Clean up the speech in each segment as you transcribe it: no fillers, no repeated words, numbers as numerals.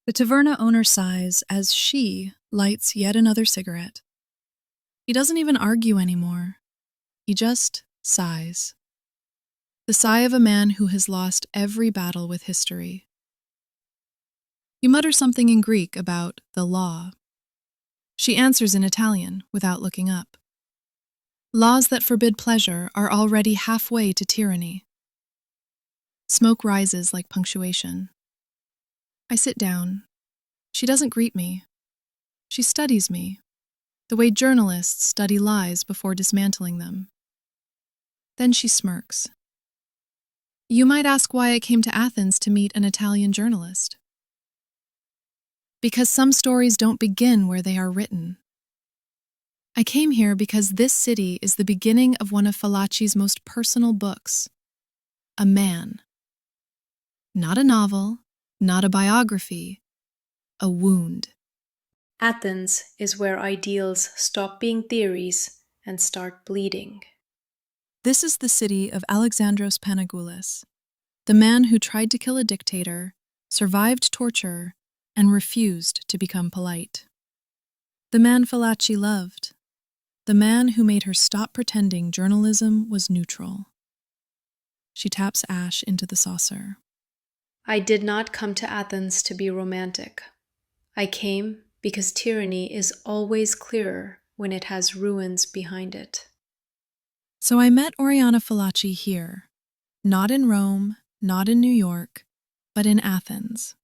The taverna owner sighs as she lights yet another cigarette. He doesn't even argue anymore. He just sighs. The sigh of a man who has lost every battle with history. He mutters something in Greek about the law. She answers in Italian without looking up. Laws that forbid pleasure are already halfway to tyranny. Smoke rises like punctuation. I sit down. She doesn't greet me. She studies me, the way journalists study lies before dismantling them. Then she smirks. You might ask why I came to Athens to meet an Italian journalist. Because some stories don't begin where they are written. I came here because this city is the beginning of one of Fallaci's most personal books, A Man. Not a novel, not a biography, a wound. Athens is where ideals stop being theories and start bleeding. This is the city of Alexandros Panagoulis, the man who tried to kill a dictator, survived torture, and refused to become polite. The man Fallaci loved. The man who made her stop pretending journalism was neutral. She taps ash into the saucer. I did not come to Athens to be romantic. I came because tyranny is always clearer when it has ruins behind it. So I met Oriana Fallaci here, not in Rome, not in New York, but in Athens.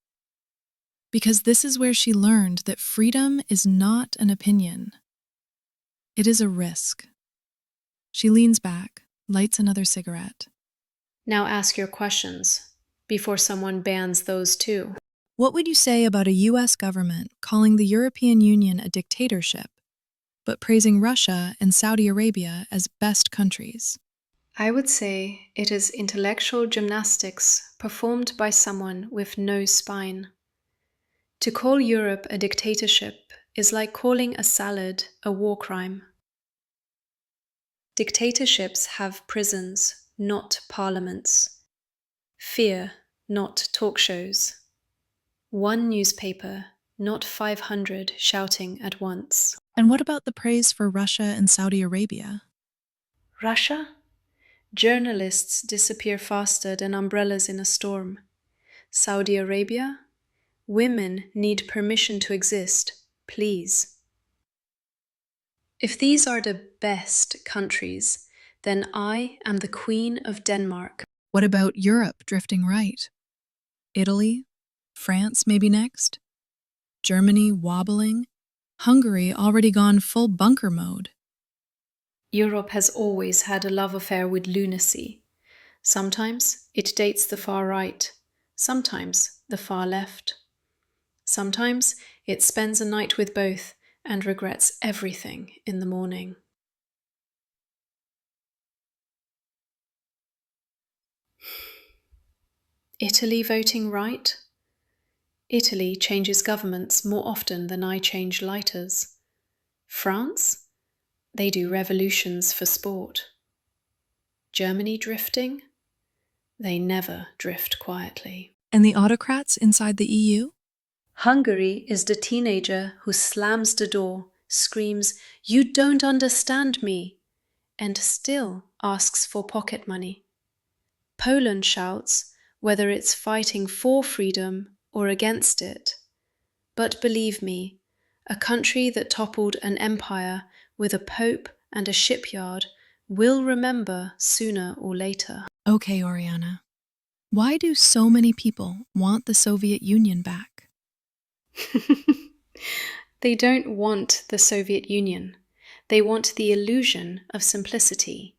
Because this is where she learned that freedom is not an opinion. It is a risk. She leans back, lights another cigarette. Now ask your questions, before someone bans those too. What would you say about a U.S. government calling the European Union a dictatorship, but praising Russia and Saudi Arabia as best countries? I would say it is intellectual gymnastics performed by someone with no spine. To call Europe a dictatorship is like calling a salad a war crime. Dictatorships have prisons, not parliaments. Fear, not talk shows. One newspaper, not 500 shouting at once. And what about the praise for Russia and Saudi Arabia? Russia? Journalists disappear faster than umbrellas in a storm. Saudi Arabia? Women need permission to exist, please. If these are the best countries, then I am the Queen of Denmark. What about Europe drifting right? Italy? France maybe next? Germany wobbling? Hungary already gone full bunker mode? Europe has always had a love affair with lunacy. Sometimes it dates the far right, sometimes the far left. Sometimes it spends a night with both and regrets everything in the morning. Italy voting right? Italy changes governments more often than I change lighters. France? They do revolutions for sport. Germany drifting? They never drift quietly. And the autocrats inside the EU? Hungary is the teenager who slams the door, screams, "You don't understand me," and still asks for pocket money. Poland shouts, whether it's fighting for freedom or against it. But believe me, a country that toppled an empire with a pope and a shipyard will remember sooner or later. Okay, Oriana. Why do so many people want the Soviet Union back? They don't want the Soviet Union. They want the illusion of simplicity.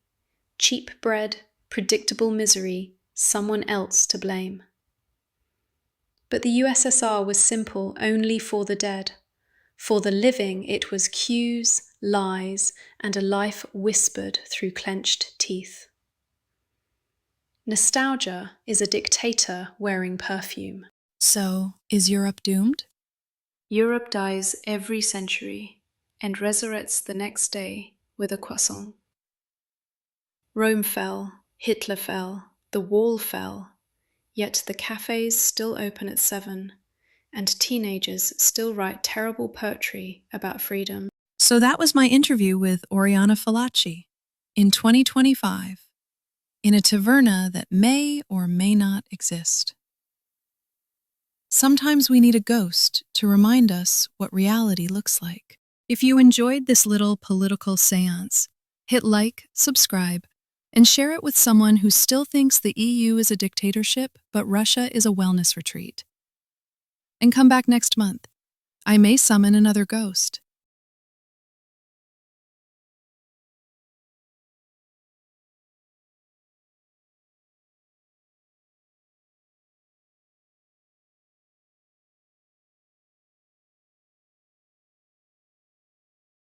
Cheap bread, predictable misery, someone else to blame. But the USSR was simple only for the dead. For the living, it was cues, lies, and a life whispered through clenched teeth. Nostalgia is a dictator wearing perfume. So, is Europe doomed? Europe dies every century and resurrects the next day with a croissant. Rome fell, Hitler fell, the wall fell, yet the cafes still open at 7, and teenagers still write terrible poetry about freedom. So that was my interview with Oriana Fallaci in 2025 in a taverna that may or may not exist. Sometimes we need a ghost to remind us what reality looks like. If you enjoyed this little political seance, hit like, subscribe, and share it with someone who still thinks the EU is a dictatorship, but Russia is a wellness retreat. And come back next month. I may summon another ghost.